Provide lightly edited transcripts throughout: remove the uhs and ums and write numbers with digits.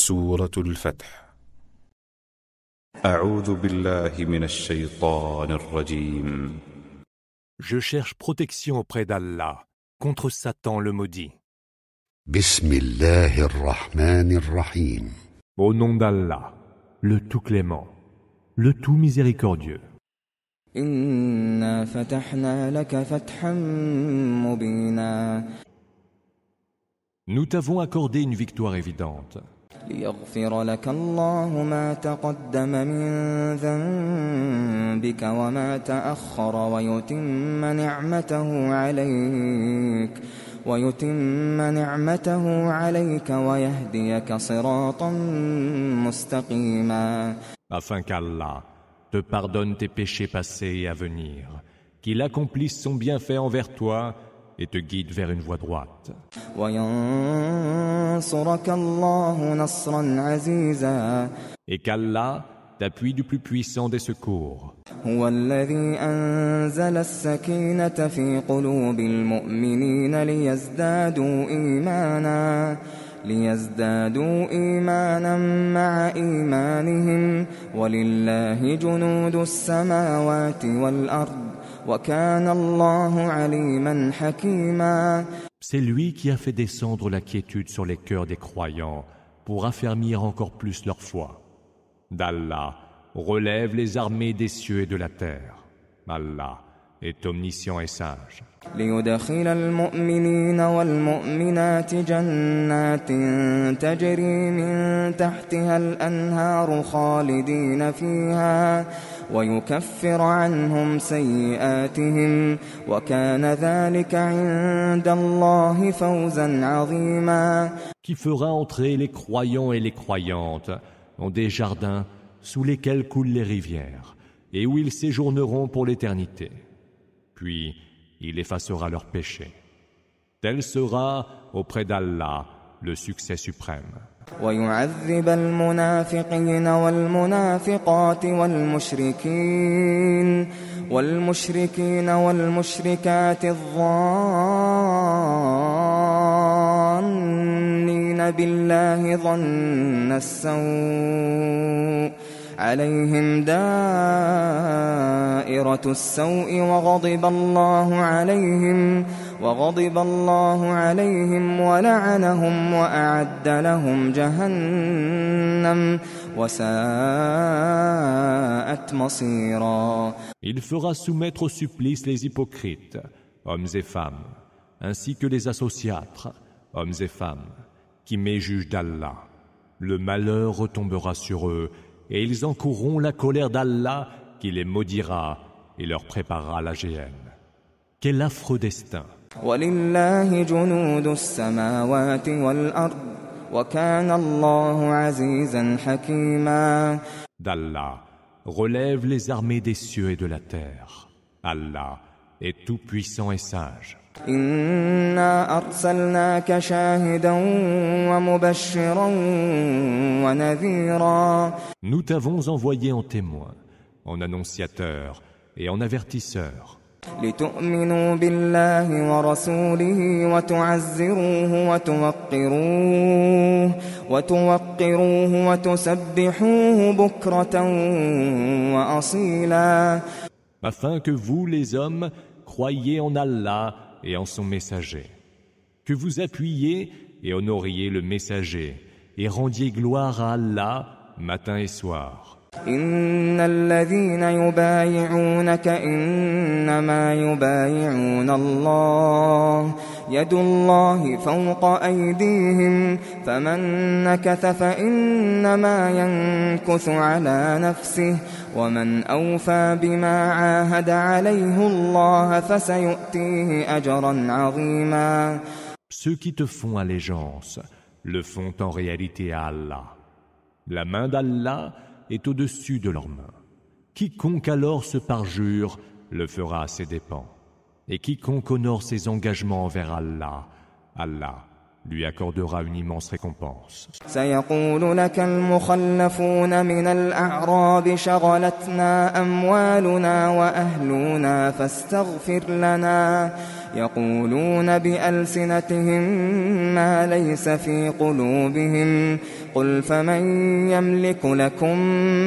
سورة الفتح. أعوذ بالله من الشيطان الرجيم. Je cherche protection auprès d'Allah contre Satan le maudit. Bismillahir Rahmanir Rahim. Au nom d'Allah, le tout clément, le tout miséricordieux. إنا فتحنا لك فتحا مبينا. Nous t'avons accordé une victoire évidente. ليغفر لك الله ما تقدم من ذنبك وما تأخر ويتم نعمته عليك ويهديك صراطا مستقيما. Afin qu'Allah te pardonne tes péchés passés et à venir, qu'il accomplisse son bienfait envers toi et te guide vers une voie droite. وينصرك الله نصرا عزيزا. Et qu'Allah t'appuie du plus puissant des secours. هو الذي أنزل السكينة في قلوب المؤمنين ليزدادوا إيمانا مع إيمانهم ولله جنود السماوات والأرض وكان الله عليما حكيما. C'est lui qui a fait descendre la quiétude sur les cœurs des croyants pour affermir encore plus leur foi. D'Allah relève les armées des cieux et de la terre. Allah est omniscient et sage. ليدخل المؤمنين والمؤمنات جنات تجري من تحتها الأنهار خالدين فيها ويكفر عنهم سيئاتهم وكان ذلك عند الله فوزا عظيما. Qui fera entrer les croyants et les croyantes dans des jardins sous lesquels coulent les rivières et où ils séjourneront pour l'éternité. Puis il effacera leurs péchés. Tel sera auprès d'Allah le succès suprême. ويعذب المنافقين والمنافقات والمشركين والمشركات الظانين بالله ظن السوء عليهم دائرة السوء وغضب الله عليهم ولعنهم وأعد لهم جهنم وساءت مصيرا. Il fera soumettre au supplice les hypocrites, hommes et femmes, ainsi que les associatres, hommes et femmes, qui méjugent d'Allah. Le malheur retombera sur eux et ils encourront la colère d'Allah qui les maudira et leur préparera la géhenne. Quel affreux destin! وَلِلَّهِ جُنُودُ السَّمَاوَاتِ وَالْأَرْضِ وَكَانَ اللَّهُ عَزِيزًا حَكِيمًا. D'Allah relève les armées des cieux et de la terre. Allah est tout puissant et sage. إِنَّا أَرْسَلْنَاكَ شَاهِدًا وَمُبَشِّرًا وَنَذِيرًا. Nous t'avons envoyé en témoin, en annonciateur et en avertisseur. لِتُؤْمِنُوا بِاللَّهِ وَرَسُولِهِ وَتُعَزِّرُوهُ وَتُوَقِّرُوهُ وَتُسَبِّحُوهُ بُكْرَةً وَأَصِيلًا. Afin que vous, les hommes, croyiez en Allah et en son messager, que vous appuyiez et honoriez le messager et rendiez gloire à Allah matin et soir. إن الذين يبايعونك إنما يبايعون الله يد الله فوق أيديهم فمن نكث فإنما ينكث على نفسه ومن أوفى بما عاهد عليه الله فسيؤتيه أجرا عظيما. Ceux qui te font allégeance le font en réalité à Allah. La main d'Allah est au-dessus de leurs mains. Quiconque alors se parjure le fera à ses dépens. Et quiconque honore ses engagements envers Allah, Allah lui accordera une immense récompense. سيقول لك المخلفون من الأعراب شغلتنا أموالنا وأهلنا فاستغفر لنا يقولون بألسنتهم ما ليس في قلوبهم قل فمن يملك لكم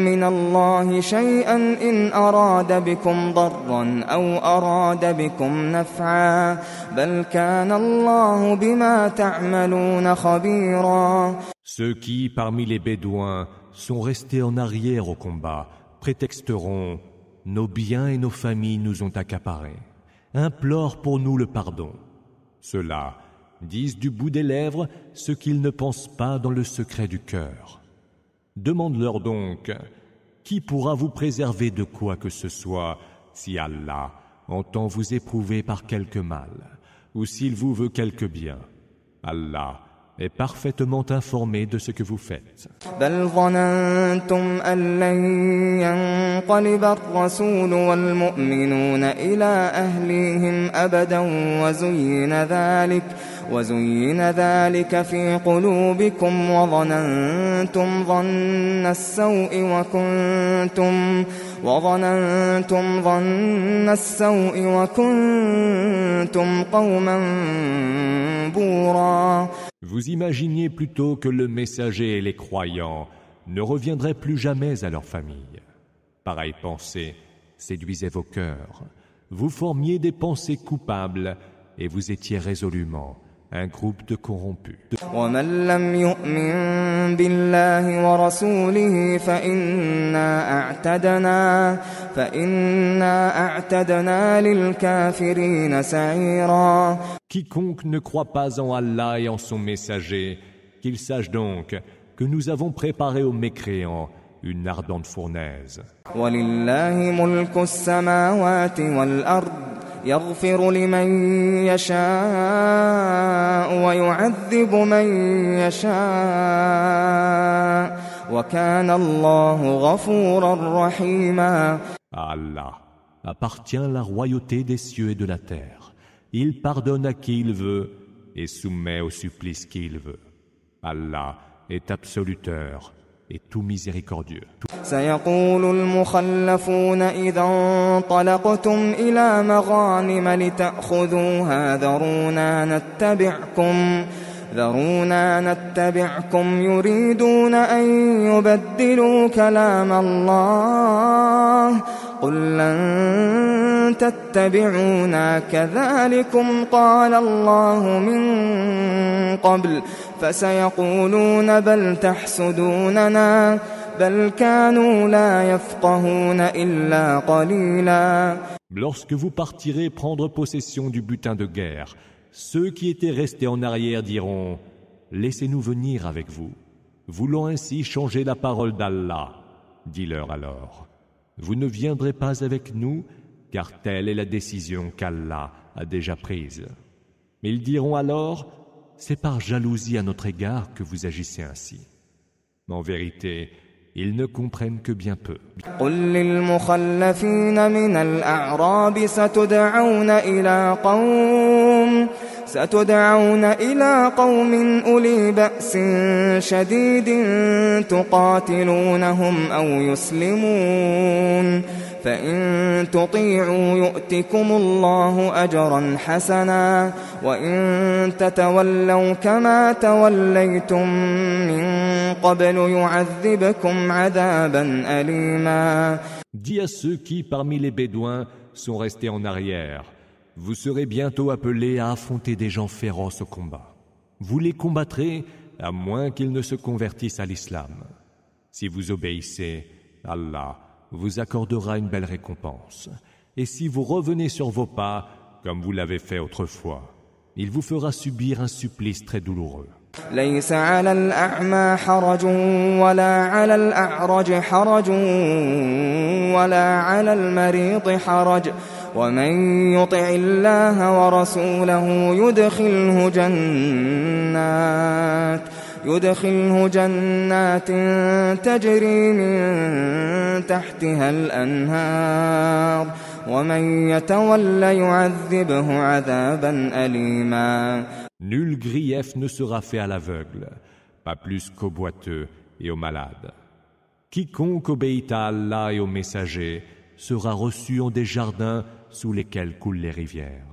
من الله شيئا إن أراد بكم ضرا أو أراد بكم نفعا بل كان الله بما تعملون خبيرا. Ceux qui, parmi les Bédouins, sont restés en arrière au combat, prétexteront « Nos biens et nos familles nous ont accaparés. Implore pour nous le pardon. » Ceux-là disent du bout des lèvres ce qu'ils ne pensent pas dans le secret du cœur. Demande-leur donc, qui pourra vous préserver de quoi que ce soit si Allah entend vous éprouver par quelque mal ou s'il vous veut quelque bien? Allah est parfaitement informé de ce que vous faites. بل ظننتم أن لن ينقلب الرسول والمؤمنون إلى أهليهم أبدا وزين ذلك في قلوبكم وظننتم ظن السوء وكنتم قوما بورا. Vous imaginiez plutôt que le messager et les croyants ne reviendraient plus jamais à leur famille. Pareille pensée séduisait vos cœurs. Vous formiez des pensées coupables et vous étiez résolument un groupe de corrompus. ومن لم يؤمن بالله ورسوله فإنا أعتدنا للكافرين سعيرا. Quiconque ne croit pas en Allah et en son messager, qu'il sache donc que nous avons préparé aux mécréants une ardente fournaise. وَلِلَّهِ مُلْكُ السَّمَاوَاتِ وَالْأَرْضِ يَغْفِرُ لِمَن يَشَاءُ وَيُعَذِّبُ مَن يَشَاءُ وَكَانَ اللَّهُ غَفُورًا رَّحِيمًا. À Allah appartient la royauté des cieux et de la terre. Il pardonne à qui il veut et soumet au supplice qui il veut. Allah est absoluteur et tout miséricordieux. سيقول المخلفون إذا انطلقتم إلى مغانم لتأخذوها ذرونا نتبعكم يريدون أن يبدلوا كلام الله قل لن تتبعونا كذلكم قال الله من قبل فسيقولون بل تحسدوننا بل كانوا لا يفقهون إلا قليلا. Lorsque vous partirez prendre possession du butin de guerre, ceux qui étaient restés en arrière diront « Laissez-nous venir avec vous, voulant ainsi changer la parole d'Allah. » Dis-leur alors « Vous ne viendrez pas avec nous, car telle est la décision qu'Allah a déjà prise. » Ils diront alors « C'est par jalousie à notre égard que vous agissez ainsi. » En vérité, ils ne comprennent que bien peu. قل للمخلفين من الأعراب ستدعون إلى قوم أولي بأس شديد تقاتلونهم أو يسلمون فإن تطيعوا يؤتكم الله أجرا حسنا وإن تتولوا كما توليتم من قبل يعذبكم عذابا أليما. Dis à ceux qui, parmi les Bédouins, sont restés en arrière, vous serez bientôt appelés à affronter des gens féroces au combat. Vous les combattrez à moins qu'ils ne se convertissent à l'islam. Si vous obéissez, Allah vous accordera une belle récompense. Et si vous revenez sur vos pas, comme vous l'avez fait autrefois, il vous fera subir un supplice très douloureux. ليس على الأعمى حرج ولا على الأعرج حرج ولا على المريض حرج ومن يطع الله ورسوله يدخله جنات تجري من تحتها الأنهار ومن يتولى يعذبه عذابا أليما. Nul grief ne sera fait à l'aveugle, pas plus qu'au boiteux et aux malades. Quiconque obéit à Allah et aux messagers sera reçu en des jardins sous lesquels coulent les rivières.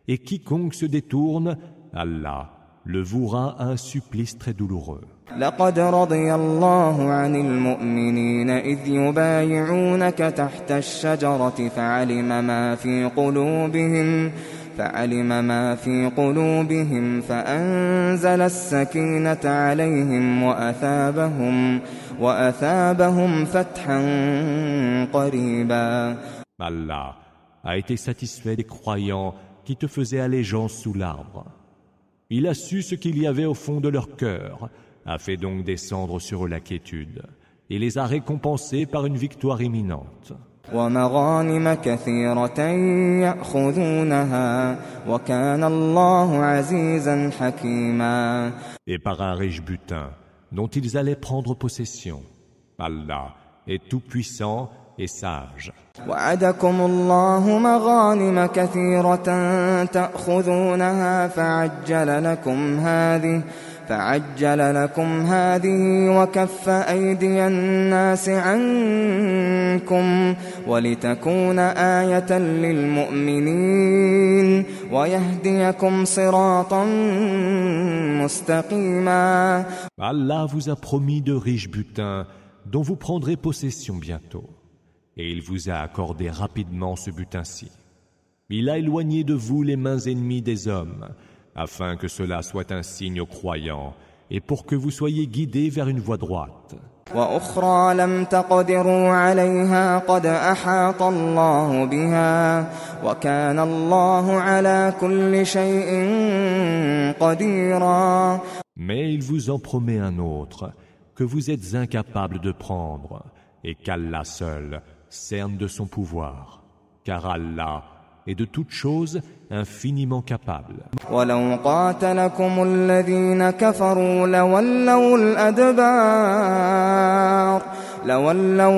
Et quiconque se détourne, Allah le vouera à un supplice très douloureux. لقد رضي الله عن المؤمنين إذ يبايعونك تحت الشجرة فعلم ما في قلوبهم فأنزل السكينة عليهم وأثابهم فتحا قريبا. Allah a été satisfait des croyants qui te faisaient allégeance sous l'arbre. Il a su ce qu'il y avait au fond de leur cœur, a fait donc descendre sur eux la quiétude, et les a récompensés par une victoire imminente. ومغانم كثيرة يأخذونها وكان الله عزيزا حكيما. Et par un riche butin dont ils allaient prendre possession. Allah est tout-puissant et sage. وعدكم الله مغانم كثيرة تأخذونها فعجل لكم هذه وكف أيدي الناس عنكم ولتكون آية للمؤمنين ويهديكم صراطا مستقيما. Allah vous a promis de riches butins dont vous prendrez possession bientôt. Et il vous a accordé rapidement ce butin-ci. Il a éloigné de vous les mains ennemies des hommes, afin que cela soit un signe aux croyants et pour que vous soyez guidés vers une voie droite. وأخرى لم تقدروا عليها قد أحاط الله بها وكان الله على كل شيء قديرا. Mais il vous en promet un autre que vous êtes incapables de prendre et qu'Allah seul cerne de son pouvoir, car Allah est de toutes choses infiniment capable. وَلَوْ قَاتَلَكُمُ الَّذِينَ كَفَرُوا لَوَلَّوُا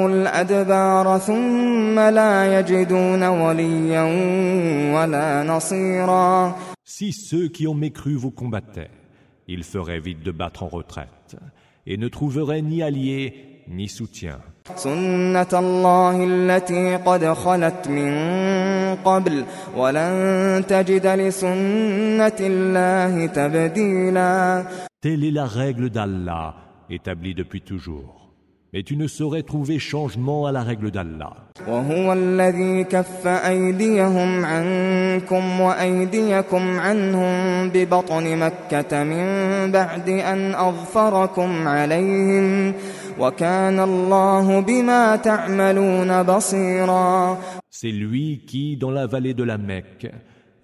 الْأَدْبَارَ ثُمَّ لَا يَجِدُونَ وَلِيًّا وَلَا نَصِيرًا. Si ceux qui ont mécru vous combattaient, ils feraient vite de battre en retraite et ne trouveraient ni alliés ni soutien. سُنَّةَ اللَّهِ الَّتِي قَدْ خَلَتْ مِن قَبْلُ وَلَن تَجِدَ لِسُنَّةِ اللَّهِ تَبْدِيلًا. Telle est la règle d'Allah, établie depuis toujours. Mais tu ne saurais trouver changement à la règle d'Allah. وَهُوَ الَّذِي كَفَّ أَيْدِيَهُمْ عَنكُمْ وَأَيْدِيَكُمْ عَنْهُمْ بِبَطْنِ مَكَّةَ مِن بَعْدِ أَنْ أَظْفَرَكُمْ عَلَيْهِمْ وَكَانَ اللَّهُ بِمَا تَعْمَلُونَ بَصِيرًا. C'est lui qui, dans la vallée de la Mecque,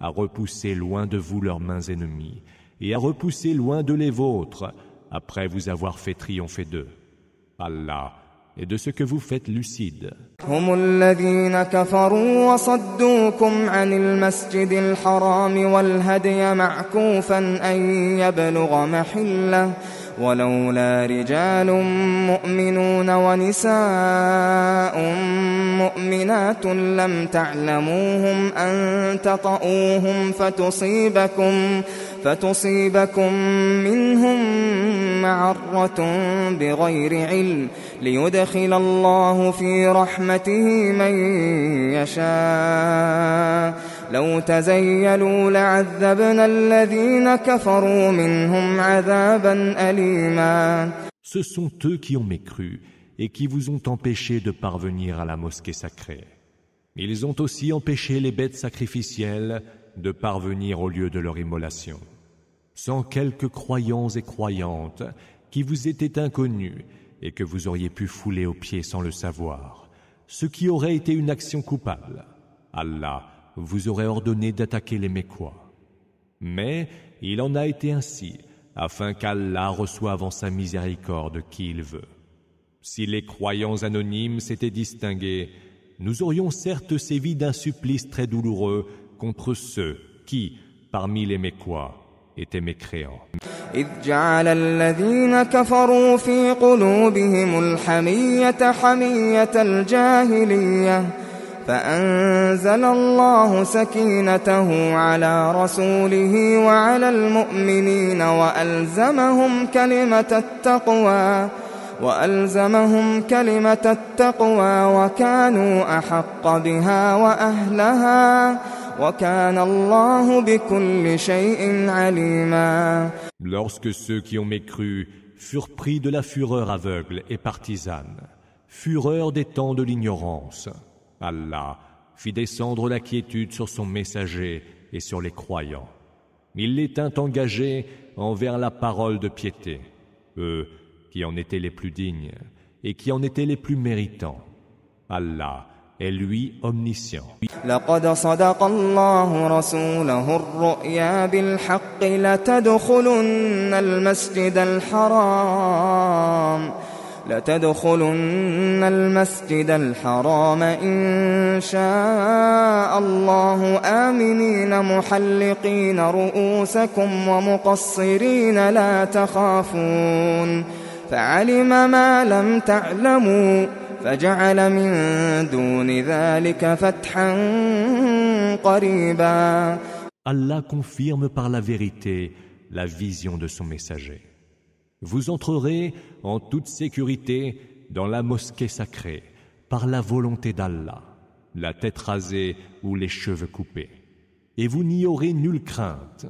a repoussé loin de vous leurs mains ennemies et a repoussé loin de les vôtres après vous avoir fait triompher d'eux. Allah est de ce que vous faites lucide. هم الذين كفروا وصدوكم عن المسجد الحرام والهدي معكوفا أن يبلغ محله ولولا رجال مؤمنون ونساء مؤمنات لم تعلموهم أن تطؤوهم فتصيبكم منهم معرة بغير علم ليدخل الله في رحمته من يشاء لو تزيلوا لعذبنا الذين كفروا منهم عذابا أليما. Ce sont eux qui ont mécru et qui vous ont empêché de parvenir à la mosquée sacrée. Ils ont aussi empêché les bêtes sacrificielles de parvenir au lieu de leur immolation. Sans quelques croyants et croyantes qui vous étaient inconnus et que vous auriez pu fouler aux pieds sans le savoir, ce qui aurait été une action coupable, Allah vous aurait ordonné d'attaquer les Mécois. Mais il en a été ainsi, afin qu'Allah reçoive en sa miséricorde qui il veut. Si les croyants anonymes s'étaient distingués, nous aurions certes sévi d'un supplice très douloureux contre ceux qui, parmi les Mécois, étaient mécréants. إذ جعل الذين كفروا في قلوبهم الحمية حمية الجاهلية فأنزل الله سكينته على رسوله وعلى المؤمنين وألزمهم كلمة التقوى وكانوا أحق بها وأهلها وكان الله بكل شيء عليما. Lorsque ceux qui ont mécru furent pris de la fureur aveugle et partisane, fureur des temps de l'ignorance, Allah fit descendre la quiétude sur son messager et sur les croyants. Il les tint engagés envers la parole de piété, eux qui en étaient les plus dignes et qui en étaient les plus méritants. Allah est lui omniscient. لقد صدق الله رسوله الرؤيا بالحق لتدخلن المسجد الحرام إن شاء الله آمنين محلقين رؤوسكم ومقصرين لا تخافون فعلم ما لم تعلموا فجعل من دون ذلك فتحا قريبا. Allah confirme par la vérité la vision de son messager. Vous entrerez en toute sécurité dans la mosquée sacrée par la volonté d'Allah, la tête rasée ou les cheveux coupés, et vous n'y aurez nulle crainte.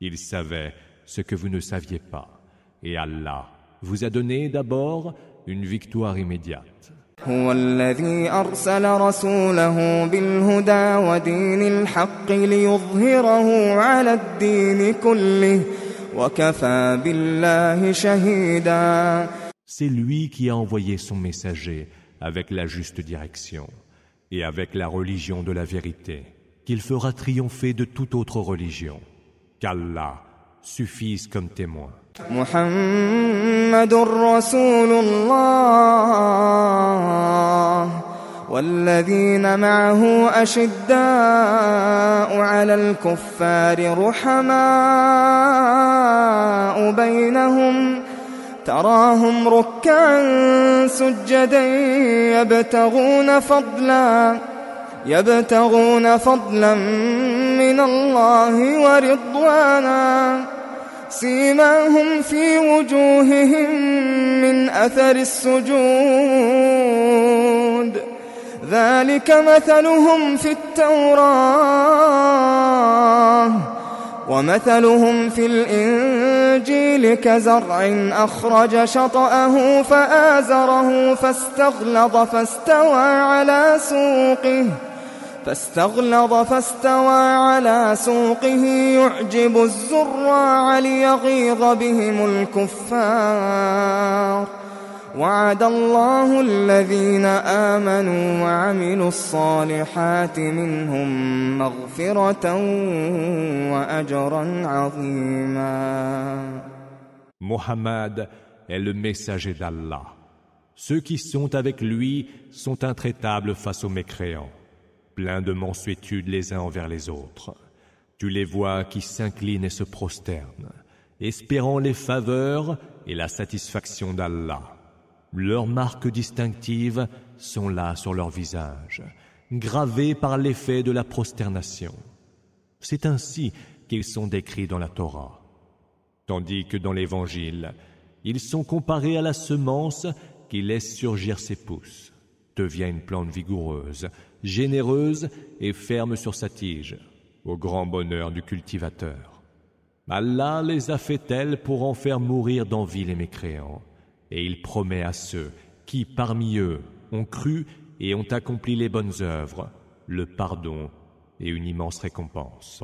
Il savait ce que vous ne saviez pas, et Allah vous a donné d'abord une victoire immédiate. هو الذي أرسل رسوله بالهدى ودين الحق ليظهره على الدين كله وكفى بالله شهيدا. C'est lui qui a envoyé son messager avec la juste direction et avec la religion de la vérité, qu'il fera triompher de toute autre religion, qu'Allah suffise comme témoin. محمد رسول الله والذين معه أشداء على الكفار رحماء بينهم تراهم ركعا سجدا يبتغون فضلا من الله ورضوانا سيماهم في وجوههم من أثر السجود ذلك مثلهم في التوراة ومثلهم في الإنجيل كزرع أخرج شطأه فآزره فاستغلظ فاستوى على سوقه يعجب الزراع ليغيظ بهم الكفار وعد الله الذين آمنوا وعملوا الصالحات منهم مغفرة وأجرا عظيما. Mohammed est le messager d'Allah. Ceux qui sont avec lui sont intraitables face aux mécréants, pleins de mansuétude les uns envers les autres. Tu les vois qui s'inclinent et se prosternent, espérant les faveurs et la satisfaction d'Allah. Leurs marques distinctives sont là sur leur visage, gravées par l'effet de la prosternation. C'est ainsi qu'ils sont décrits dans la Torah. Tandis que dans l'Évangile, ils sont comparés à la semence qui laisse surgir ses pousses, devient une plante vigoureuse, généreuse et ferme sur sa tige, au grand bonheur du cultivateur. Allah les a fait tels pour en faire mourir d'envie les mécréants, et il promet à ceux qui, parmi eux, ont cru et ont accompli les bonnes œuvres, le pardon et une immense récompense.